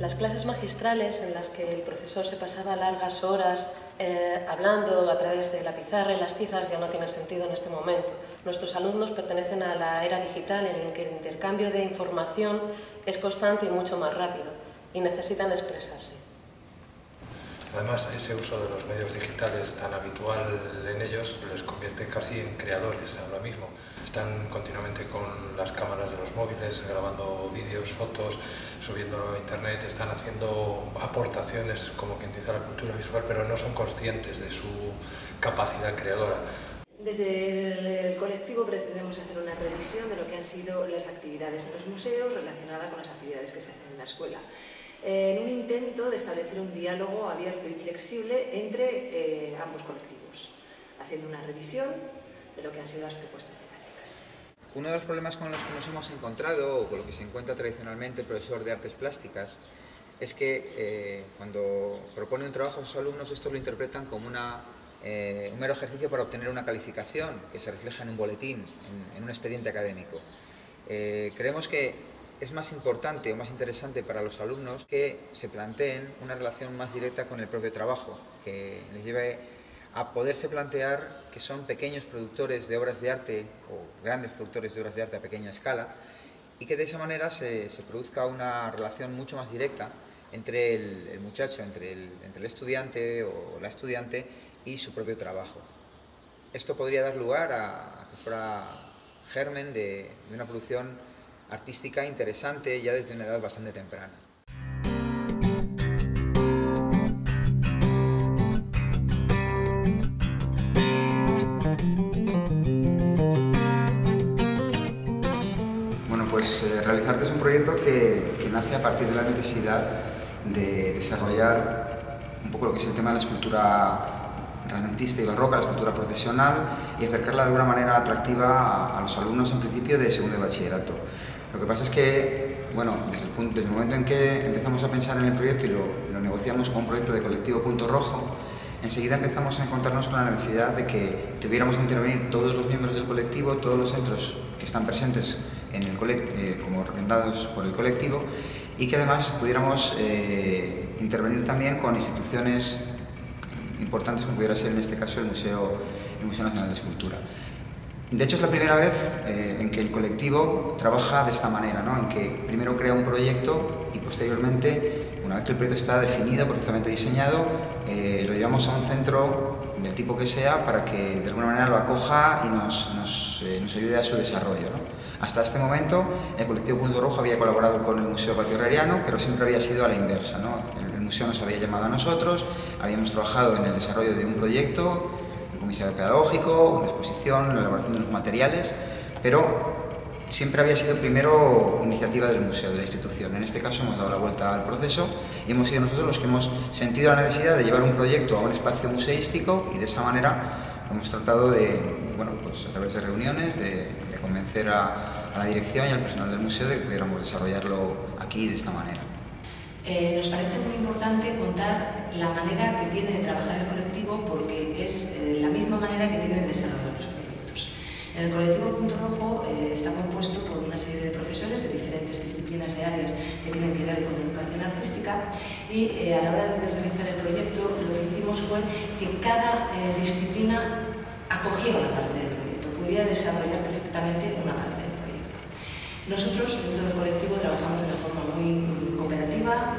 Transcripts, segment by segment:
Las clases magistrales en las que el profesor se pasaba largas horas hablando a través de la pizarra y las tizas ya no tienen sentido en este momento. Nuestros alumnos pertenecen a la era digital en la que el intercambio de información es constante y mucho más rápido y necesitan expresarse. Además, ese uso de los medios digitales tan habitual en ellos les convierte casi en creadores ahora mismo. Están continuamente con las cámaras de los móviles, grabando vídeos, fotos, subiéndolo a internet, están haciendo aportaciones, como quien dice, a la cultura visual, pero no son conscientes de su capacidad creadora. Desde el colectivo pretendemos hacer una revisión de lo que han sido las actividades en los museos relacionadas con las actividades que se hacen en la escuela, en un intento de establecer un diálogo abierto y flexible entre ambos colectivos, haciendo una revisión de lo que han sido las propuestas didácticas. Uno de los problemas con los que nos hemos encontrado, o con lo que se encuentra tradicionalmente el profesor de artes plásticas, es que cuando propone un trabajo a sus alumnos, estos lo interpretan como un mero ejercicio para obtener una calificación que se refleja en un boletín, en un expediente académico. Creemos que es más importante o más interesante para los alumnos que se planteen una relación más directa con el propio trabajo, que les lleve a poderse plantear que son pequeños productores de obras de arte o grandes productores de obras de arte a pequeña escala, y que de esa manera se produzca una relación mucho más directa entre el muchacho, entre el estudiante o la estudiante y su propio trabajo. Esto podría dar lugar a que fuera germen de una producción artística interesante ya desde una edad bastante temprana. Bueno, pues Realizarte es un proyecto que nace a partir de la necesidad de desarrollar un poco lo que es el tema de la escultura renacentista y barroca, la escultura procesional, y acercarla de alguna manera atractiva a los alumnos en principio de segundo de bachillerato. Lo que pasa es que, bueno, desde el momento en que empezamos a pensar en el proyecto y lo negociamos con un proyecto de colectivo Punto Rojo, enseguida empezamos a encontrarnos con la necesidad de que tuviéramos que intervenir todos los miembros del colectivo, todos los centros que están presentes en el como recomendados por el colectivo, y que además pudiéramos intervenir también con instituciones importantes como pudiera ser en este caso el Museo Nacional de Escultura. De hecho es la primera vez en que el colectivo trabaja de esta manera, ¿no? En que primero crea un proyecto y posteriormente, una vez que el proyecto está definido, perfectamente diseñado, lo llevamos a un centro del tipo que sea para que de alguna manera lo acoja y nos ayude a su desarrollo, ¿no? Hasta este momento el colectivo Punto Rojo había colaborado con el Museo Patio Herreriano, pero siempre había sido a la inversa, ¿no? El museo nos había llamado a nosotros, habíamos trabajado en el desarrollo de un proyecto, un comisariado pedagógico, una exposición, la elaboración de los materiales, pero siempre había sido primero iniciativa del museo, de la institución. En este caso hemos dado la vuelta al proceso y hemos sido nosotros los que hemos sentido la necesidad de llevar un proyecto a un espacio museístico, y de esa manera hemos tratado de, bueno, pues a través de reuniones, de convencer a la dirección y al personal del museo de que pudiéramos desarrollarlo aquí de esta manera. Nos parece muy importante contar la manera que tiene de trabajar el colectivo, porque es la misma manera que tiene de desarrollar los proyectos. En el colectivo Punto Rojo está compuesto por una serie de profesores de diferentes disciplinas y áreas que tienen que ver con la educación artística, y a la hora de realizar el proyecto lo que hicimos fue que cada disciplina acogiera una parte del proyecto, pudiera desarrollar perfectamente una parte del proyecto. Nosotros dentro del colectivo trabajamos de una forma muy cooperativa,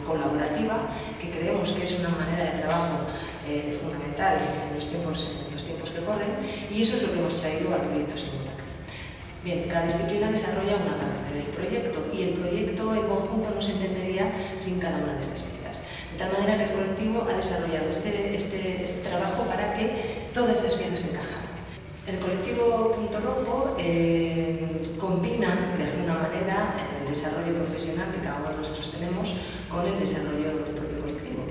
colaborativa, que creemos que es una manera de trabajo fundamental en los tiempos que corren, y eso es lo que hemos traído al proyecto Simulacri. Bien, cada disciplina desarrolla una parte del proyecto, y el proyecto en conjunto no se entendería sin cada una de estas piezas. De tal manera que el colectivo ha desarrollado este trabajo para que todas esas piezas encajaran. El colectivo Punto Rojo combina de alguna manera el desarrollo profesional que cada uno de nosotros tenemos con el desarrollo del propio colectivo.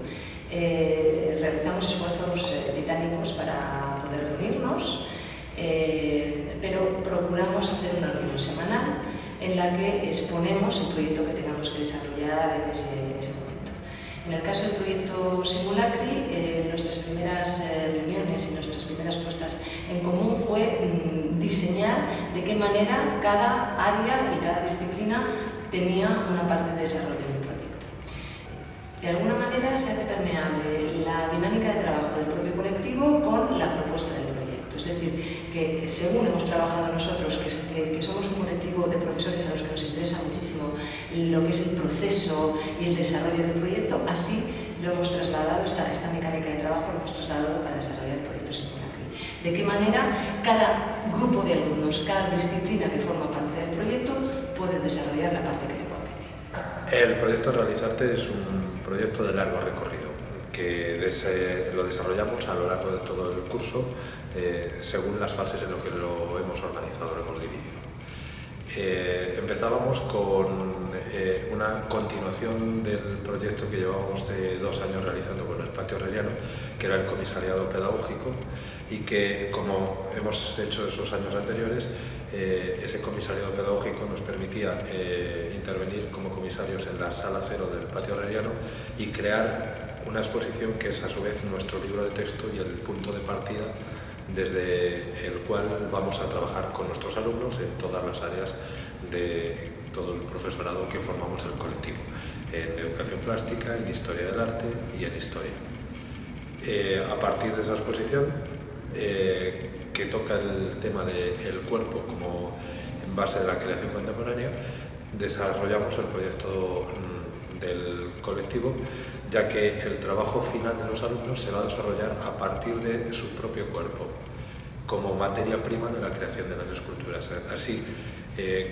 Realizamos esfuerzos titánicos para poder reunirnos, pero procuramos hacer una reunión semanal en la que exponemos el proyecto que tengamos que desarrollar en ese momento. En el caso del proyecto Simulacri, nuestras primeras reuniones y nuestras primeras puestas en común fue diseñar de qué manera cada área y cada disciplina tenía una parte de desarrollo en el proyecto. De alguna manera se hace permeable la dinámica de trabajo del propio colectivo con la propuesta del proyecto. Es decir, que según hemos trabajado nosotros, que somos un colectivo de profesores a los que nos interesa muchísimo lo que es el proceso y el desarrollo del proyecto, así lo hemos trasladado, esta mecánica de trabajo lo hemos trasladado para desarrollar el proyecto Simulacri. De qué manera cada grupo de alumnos, cada disciplina que forma parte del proyecto puede desarrollar la parte que le compete. El proyecto Realizarte es un proyecto de largo recorrido que lo desarrollamos a lo largo de todo el curso según las fases en lo que lo hemos organizado, lo hemos dividido. Empezábamos con una continuación del proyecto que llevábamos de 2 años realizando con el Patio Herreriano, que era el comisariado pedagógico, y que, como hemos hecho esos años anteriores, ese comisariado pedagógico nos permitía intervenir como comisarios en la sala 0 del Patio Herreriano y crear una exposición que es a su vez nuestro libro de texto y el punto de partida desde el cual vamos a trabajar con nuestros alumnos en todas las áreas de todo el profesorado que formamos el colectivo, en educación plástica, en historia del arte y en historia. A partir de esa exposición, que toca el tema del cuerpo como en base de la creación contemporánea, desarrollamos el proyecto del colectivo, ya que el trabajo final de los alumnos se va a desarrollar a partir de su propio cuerpo, como materia prima de la creación de las esculturas. Así,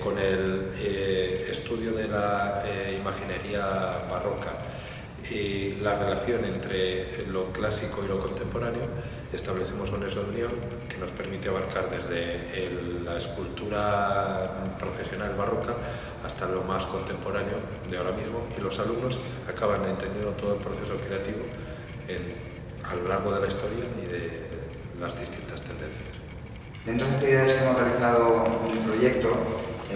con el estudio de la imaginería barroca y la relación entre lo clásico y lo contemporáneo, establecemos una unión que nos permite abarcar desde la escultura procesional barroca hasta lo más contemporáneo de ahora mismo, y los alumnos acaban entendiendo todo el proceso creativo a lo largo de la historia y de las distintas tendencias. Dentro de las actividades que hemos realizado en el proyecto,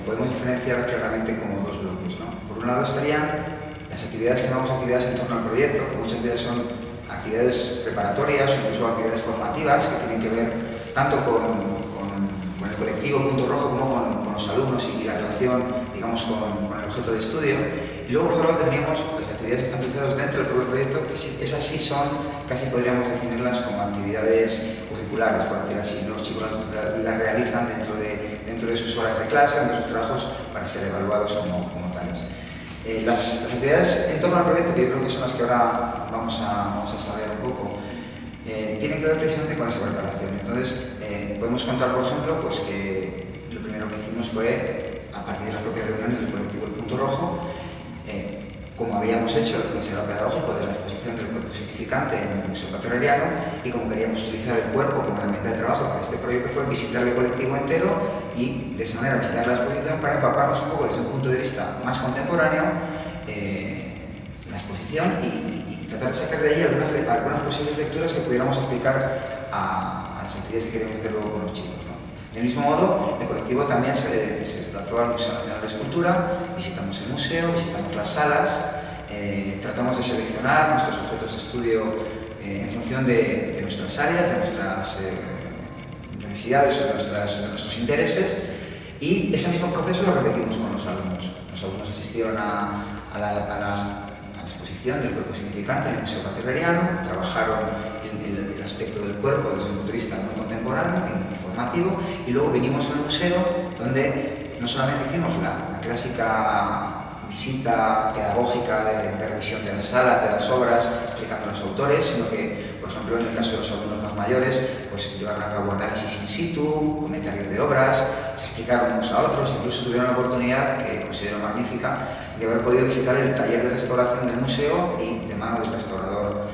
podemos diferenciar claramente como 2 bloques, ¿no? Por un lado estarían las actividades que llamamos actividades en torno al proyecto, que muchas de ellas son actividades preparatorias o incluso actividades formativas que tienen que ver tanto con el colectivo Punto Rojo como con los alumnos y la relación, digamos, con el objeto de estudio. Y luego, por otro lado, tendríamos las actividades que están realizadas dentro del propio proyecto, que esas sí son, casi podríamos definirlas como actividades curriculares, por decir así. Los chicos las realizan dentro de sus horas de clase, dentro de sus trabajos, para ser evaluados como tales. Las actividades en torno al proyecto, que yo creo que son las que ahora vamos a saber un poco, tienen que ver precisamente con esa preparación. Entonces, podemos contar, por ejemplo, pues que lo primero que hicimos fue, a partir de las propias reuniones del colectivo El Punto Rojo, como habíamos hecho el comisariado pedagógico de la exposición del cuerpo significante en el Museo Patio Herreriano, y como queríamos utilizar el cuerpo como herramienta de trabajo para este proyecto, fue visitar el colectivo entero y de esa manera visitar la exposición para empaparnos un poco desde un punto de vista más contemporáneo la exposición y tratar de sacar de ahí algunas posibles lecturas que pudiéramos aplicar a las actividades que queremos hacer luego con los chicos, ¿no? Del mismo modo, el colectivo también se desplazó al Museo Nacional de Escultura, visitamos el museo, visitamos las salas, tratamos de seleccionar nuestros objetos de estudio en función de nuestras áreas, de nuestras necesidades o de nuestros intereses, y ese mismo proceso lo repetimos con los alumnos. Los alumnos asistieron a la exposición del cuerpo significante en el Museo Patio Herreriano, trabajaron el aspecto del cuerpo desde un punto de vista muy contemporáneo y formativo, y luego vinimos al museo, donde no solamente hicimos la clásica visita pedagógica de revisión de las salas, de las obras, explicando a los autores, sino que, por ejemplo, en el caso de los alumnos más mayores, pues llevaron a cabo análisis in situ, comentarios de obras, se explicaron unos a otros, incluso tuvieron la oportunidad, que considero magnífica, de haber podido visitar el taller de restauración del museo y, de mano del restaurador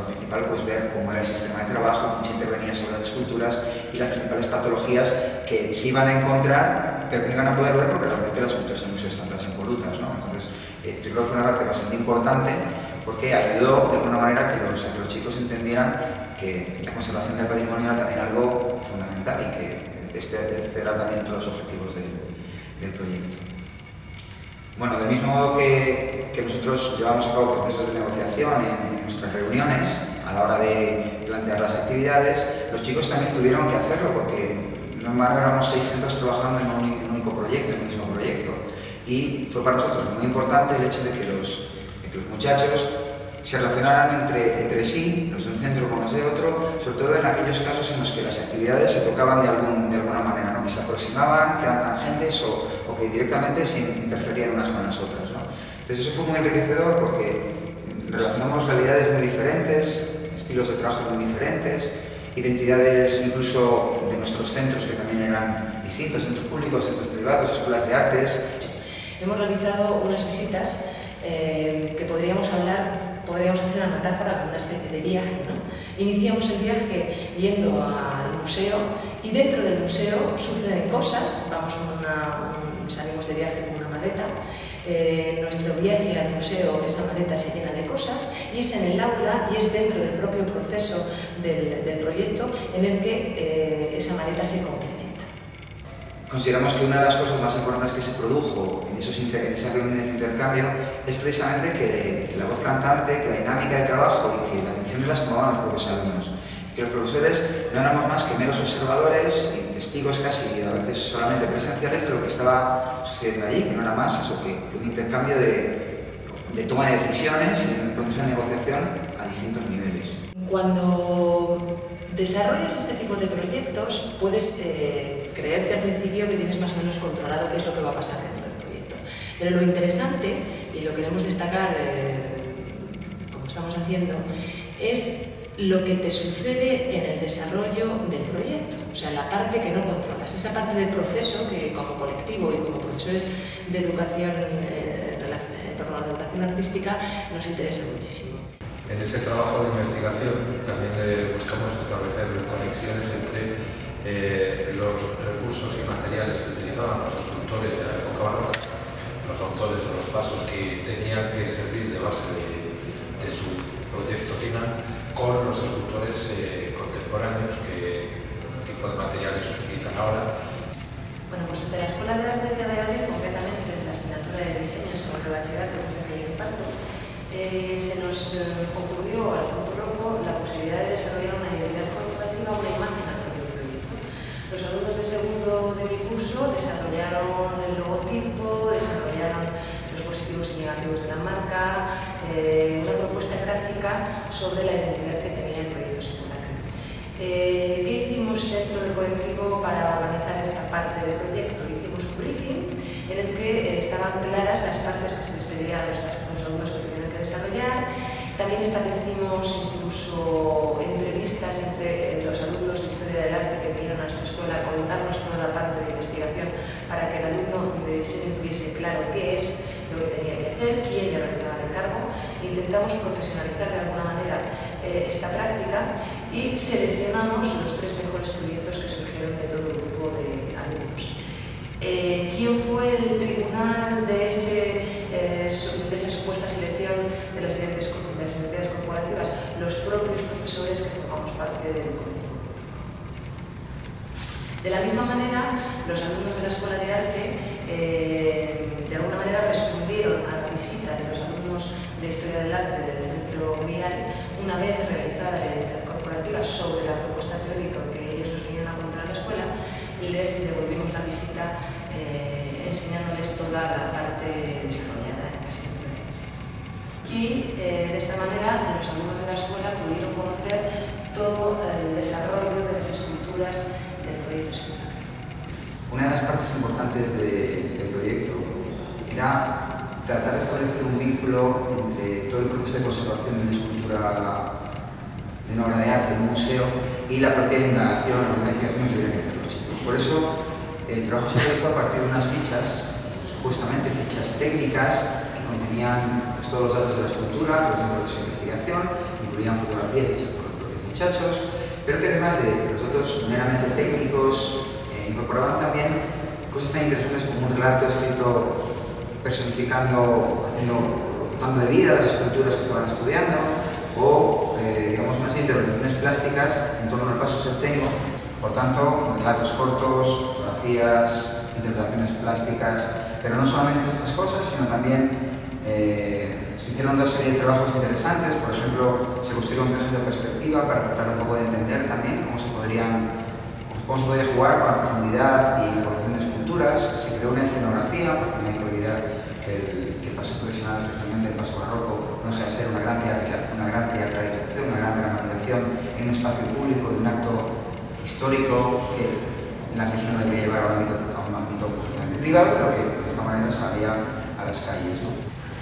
principal, pues ver cómo era el sistema de trabajo, cómo se intervenía sobre las esculturas y las principales patologías que se iban a encontrar, pero que no iban a poder ver porque realmente las esculturas del museo están todas impolutas, ¿no? Entonces, yo creo que fue una parte bastante importante porque ayudó de alguna manera que los chicos entendieran que la conservación del patrimonio era también algo fundamental y que este era también uno de los objetivos del proyecto. Bueno, del mismo modo que nosotros llevamos a cabo procesos de negociación en nuestras reuniones a la hora de plantear las actividades, los chicos también tuvieron que hacerlo porque no éramos 6 centros trabajando en un único proyecto, en un mismo proyecto. Y fue para nosotros muy importante el hecho de que que los muchachos se relacionaran entre sí, los de un centro con los de otro, sobre todo en aquellos casos en los que las actividades se tocaban de alguna manera, ¿no? Que se aproximaban, que eran tangentes o que directamente se interferían unas con las otras, ¿no? Entonces eso fue muy enriquecedor porque relacionamos realidades muy diferentes, estilos de trabajo muy diferentes, identidades incluso de nuestros centros que también eran distintos, centros públicos, centros privados, escuelas de artes. Hemos realizado unas visitas que podríamos hacer una metáfora con una especie de viaje, ¿no? Iniciamos el viaje yendo al museo y dentro del museo suceden cosas, salimos de viaje con una maleta, nuestro viaje al museo, esa maleta se llena de cosas y es en el aula y es dentro del propio proceso del proyecto en el que esa maleta se complementa. Consideramos que una de las cosas más importantes que se produjo en esas reuniones de intercambio es precisamente que la voz cantante, que la dinámica de trabajo y que las decisiones las tomaban los propios alumnos. Que los profesores no éramos más que meros observadores y testigos casi a veces solamente presenciales de lo que estaba sucediendo allí, que no era más eso que un intercambio de toma de decisiones y un proceso de negociación a distintos niveles. Cuando desarrollas este tipo de proyectos puedes creerte al principio que tienes más o menos controlado qué es lo que va a pasar dentro del proyecto. Pero lo interesante, y lo queremos destacar como estamos haciendo, es lo que te sucede en el desarrollo del proyecto, o sea, la parte que no controlas, esa parte del proceso que como colectivo y como profesores de educación en torno a la educación artística nos interesa muchísimo. En ese trabajo de investigación también buscamos establecer conexiones entre los recursos y materiales que utilizaban los escultores de la época barroca, los autores o los pasos que tenían que servir de base de su proyecto final, con los escultores contemporáneos, qué tipo de materiales utilizan ahora. Bueno, pues desde la Escuela de Artes de Valladolid, concretamente desde la asignatura de diseño de bachillerato, que es de que yo imparto, se nos ocurrió al punto rojo la posibilidad de desarrollar una identidad corporativa, una imagen al propio proyecto. Los alumnos de segundo de mi curso desarrollaron el logotipo, desarrollaron los positivos y negativos de la marca, una propuesta gráfica sobre la identidad que tenía el proyecto Simulacro. ¿Qué hicimos dentro del colectivo para organizar esta parte del proyecto? Hicimos un briefing en el que estaban claras las partes que se les pedían a los alumnos que tenían que desarrollar. También establecimos incluso entrevistas entre los alumnos de Historia del Arte que vinieron a nuestra escuela a contarnos toda la parte de investigación para que el alumno de diseño tuviese claro qué es lo que tenía que hacer, quién le realizaba el encargo. Intentamos profesionalizar de alguna manera esta práctica y seleccionamos los 3 mejores proyectos que surgieron de todo el grupo de alumnos. ¿Quién fue el tribunal de esa supuesta selección de las identidades corporativas? Los propios profesores que formamos parte del colectivo. De la misma manera, los alumnos de la Escuela de Arte de alguna manera respondieron a la visita de los alumnos de Historia del Arte del Centro Vial una vez realizada la identidad corporativa sobre la propuesta teórica que ellos nos vinieron a contar a la escuela. Les devolvimos la visita enseñándoles toda la parte desarrollada en la asignatura de diseño. Y de esta manera los alumnos de la escuela pudieron conocer todo el desarrollo de las esculturas del proyecto Simulacro. Una de las partes importantes del proyecto era tratar de establecer un vínculo entre todo el proceso de conservación de una escultura, de una obra de arte en un museo y la propia indagación o investigación que tuvieran que hacer los chicos. Por eso el trabajo se realizó a partir de unas fichas, supuestamente fichas técnicas, que contenían pues, todos los datos de la escultura, todos los datos de investigación, incluían fotografías hechas por los propios muchachos, pero que además de los datos meramente técnicos, incorporaban también cosas tan interesantes como un relato escrito personificando, dotando de vida a las esculturas que estaban estudiando, o digamos unas interpretaciones plásticas en torno al paso septenio. Por tanto, relatos cortos, fotografías, interpretaciones plásticas, pero no solamente estas cosas, sino también se hicieron una serie de trabajos interesantes. Por ejemplo, se construyeron cajas de perspectiva para tratar un poco de entender también cómo se podría jugar con la profundidad y la colocación de esculturas. Se creó una escenografía, porque no hay que olvidar que el paso profesional, especialmente el paso barroco, no deja de ser una gran teatralización, una gran dramatización en un espacio público de un acto histórico que la religión debería llevar a un ámbito privado, pero que de esta manera salía a las calles, ¿no?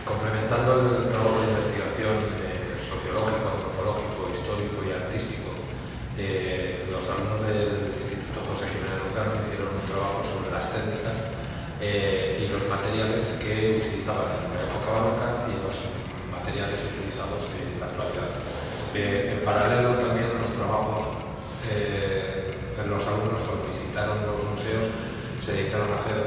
Complementando el trabajo de investigación sociológico, antropológico, histórico y artístico, los alumnos del Instituto José Jiménez Lozano hicieron un trabajo sobre las técnicas y los materiales que utilizaban en la época barroca y los materiales utilizados en la actualidad. En paralelo también los trabajos los alumnos cuando visitaron los museos se dedicaron a hacer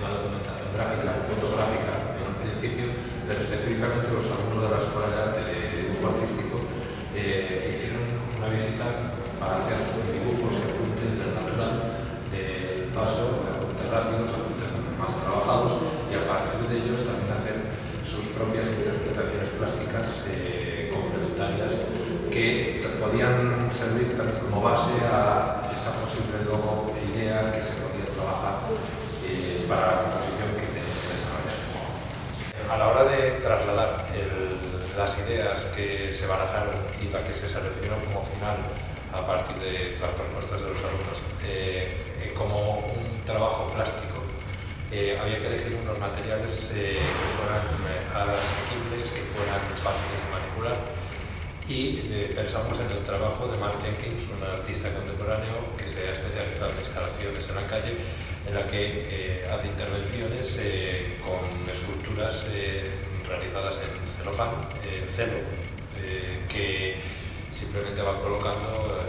una documentación gráfica, fotográfica en un principio, pero específicamente los alumnos de la Escuela de Arte de Dibujo Artístico hicieron una visita para hacer dibujos y apuntes del natural, del paso, apuntes rápidos, apuntes más trabajados, y a partir de ellos también hacer sus propias interpretaciones plásticas complementarias que podían servir también como base a esa posible luego idea que se podía trabajar para la composición que tenía que desarrollar. A la hora de trasladar las ideas que se barajaron y la que se seleccionó como final a partir de las propuestas de los alumnos como un trabajo plástico, había que elegir unos materiales que fueran asequibles, que fueran fáciles de manipular, y pensamos en el trabajo de Mark Jenkins, un artista contemporáneo que se ha especializado en instalaciones en la calle, en la que hace intervenciones con esculturas realizadas en celofán, en celo, que simplemente va colocando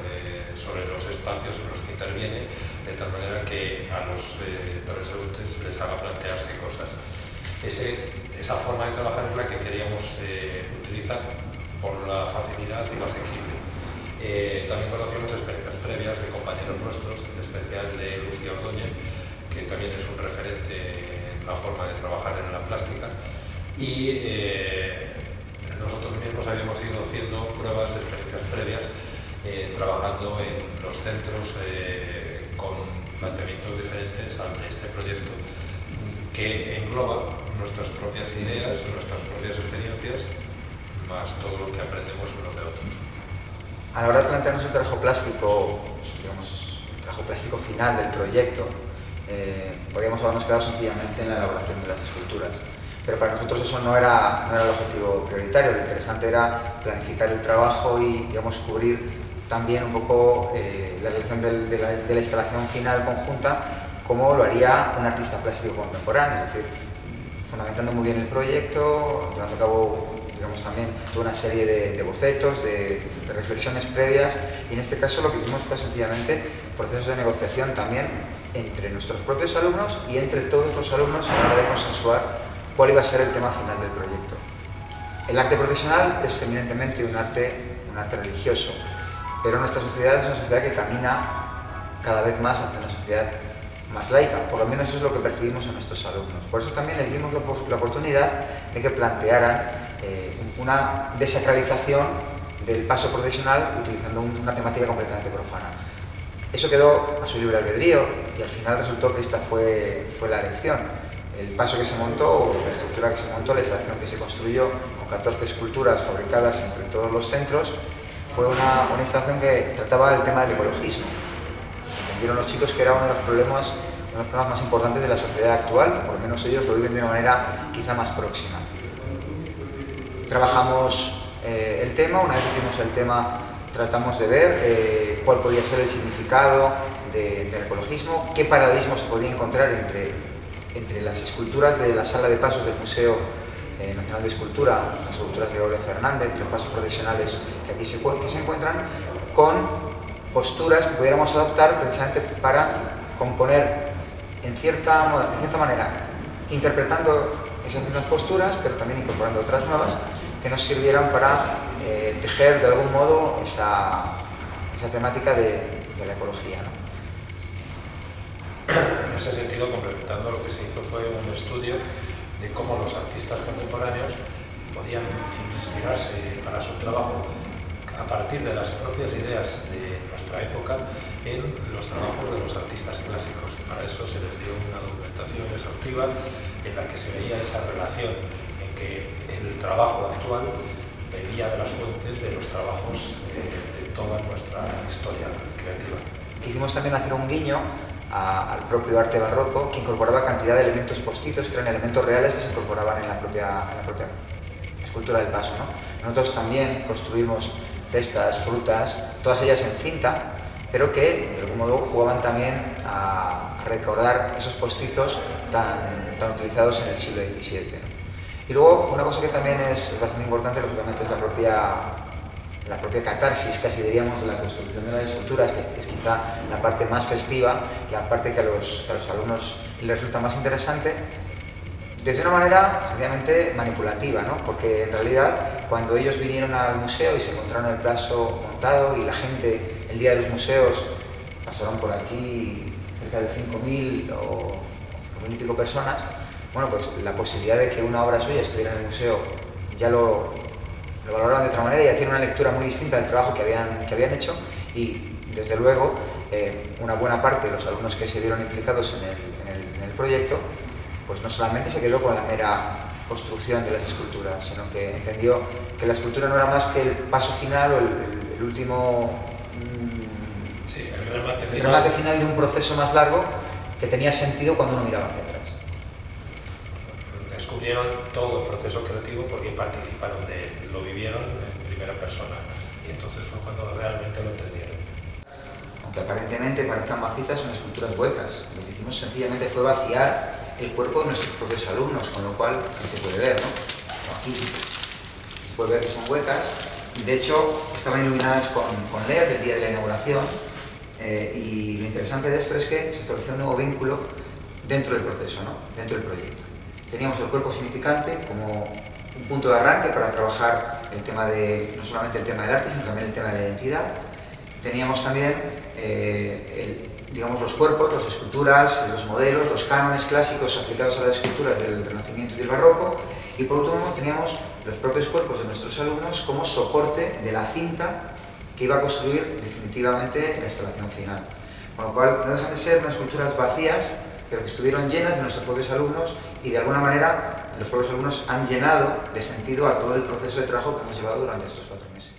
sobre los espacios en los que interviene, de tal manera que a los transeúntes les haga plantearse cosas. Esa forma de trabajar es la que queríamos utilizar por la facilidad y lo asequible. También conocimos experiencias previas de compañeros nuestros, en especial de Lucía Ordóñez, que también es un referente en la forma de trabajar en la plástica, y nosotros mismos habíamos ido haciendo pruebas de experiencias previas, trabajando en los centros con planteamientos diferentes a este proyecto, que engloba nuestras propias ideas, nuestras propias experiencias, más todo lo que aprendemos unos de otros. A la hora de plantearnos el trabajo plástico, digamos, el trabajo plástico final del proyecto, podíamos habernos quedado sencillamente en la elaboración de las esculturas. Pero para nosotros eso no era el objetivo prioritario. Lo interesante era planificar el trabajo y, digamos, cubrir también un poco la realización de la instalación final conjunta, como lo haría un artista plástico contemporáneo, es decir, fundamentando muy bien el proyecto, llevando a cabo, digamos, también toda una serie de bocetos, de reflexiones previas, y en este caso lo que hicimos fue sencillamente procesos de negociación también entre nuestros propios alumnos y entre todos los alumnos a la hora de consensuar cuál iba a ser el tema final del proyecto. El arte profesional es eminentemente un arte religioso, pero nuestra sociedad es una sociedad que camina cada vez más hacia una sociedad más laica, por lo menos eso es lo que percibimos en nuestros alumnos. Por eso también les dimos la oportunidad de que plantearan una desacralización del paso profesional utilizando una temática completamente profana. Eso quedó a su libre albedrío y al final resultó que esta fue la elección. El paso que se montó, la estructura que se montó, la instalación que se construyó con 14 esculturas fabricadas entre todos los centros, fue una instalación que trataba el tema del ecologismo. Entendieron los chicos que era uno de los problemas más importantes de la sociedad actual, por lo menos ellos lo viven de una manera quizá más próxima. Trabajamos el tema, una vez que tuvimos el tema tratamos de ver cuál podía ser el significado del ecologismo, qué paralelismo se podía encontrar entre las esculturas de la sala de pasos del Museo Nacional de Escultura, las esculturas de Gregorio Fernández, los pasos procesionales que aquí se encuentran, con posturas que pudiéramos adoptar precisamente para componer en cierta manera, interpretando esas mismas posturas, pero también incorporando otras nuevas que nos sirvieran para tejer de algún modo esa temática de la ecología, ¿no? En ese sentido, complementando, lo que se hizo fue un estudio de cómo los artistas contemporáneos podían inspirarse para su trabajo a partir de las propias ideas de nuestra época en los trabajos de los artistas clásicos. para eso se les dio una documentación exhaustiva en la que se veía esa relación en que el trabajo actual bebía de las fuentes de los trabajos de toda nuestra historia creativa. Quisimos también hacer un guiño al propio arte barroco, que incorporaba cantidad de elementos postizos, que eran elementos reales que se incorporaban en la propia escultura del paso, ¿no? Nosotros también construimos cestas, frutas, todas ellas en cinta, pero que de algún modo jugaban también a recordar esos postizos tan utilizados en el siglo XVII, ¿no? Y luego, una cosa que también es bastante importante, lógicamente, es la propia catarsis, casi diríamos, de la construcción de las esculturas, que es quizá la parte más festiva, la parte que a los alumnos les resulta más interesante, desde una manera sencillamente manipulativa, ¿no? Porque en realidad, cuando ellos vinieron al museo y se encontraron el plazo montado y la gente, el día de los museos, pasaron por aquí cerca de 5.000 o 5.000 y pico personas, bueno, pues la posibilidad de que una obra suya estuviera en el museo ya lo valoraban de otra manera y hacían una lectura muy distinta del trabajo que habían hecho, y desde luego una buena parte de los alumnos que se vieron implicados en el proyecto, pues no solamente se quedó con la mera construcción de las esculturas, sino que entendió que la escultura no era más que el paso final o el último sí, el remate final de un proceso más largo que tenía sentido cuando uno miraba hacia atrás. Descubrieron todo el proceso creativo porque participaron de él, lo vivieron en primera persona, y entonces fue cuando realmente lo entendieron. Aunque aparentemente parezcan macizas, son esculturas huecas. Lo que hicimos sencillamente fue vaciar el cuerpo de nuestros propios alumnos, con lo cual se puede ver, ¿no? Aquí se puede ver que son huecas, y de hecho estaban iluminadas con LED el día de la inauguración, y lo interesante de esto es que se estableció un nuevo vínculo dentro del proceso, ¿no? Dentro del proyecto. Teníamos el cuerpo significante como un punto de arranque para trabajar el tema no solamente el tema del arte, sino también el tema de la identidad. Teníamos también digamos, los cuerpos, las esculturas, los modelos, los cánones clásicos aplicados a las esculturas del Renacimiento y del Barroco, y por último teníamos los propios cuerpos de nuestros alumnos como soporte de la cinta que iba a construir definitivamente la instalación final. Con lo cual no dejan de ser unas esculturas vacías, pero que estuvieron llenas de nuestros propios alumnos, y de alguna manera los propios alumnos han llenado de sentido a todo el proceso de trabajo que hemos llevado durante estos 4 meses.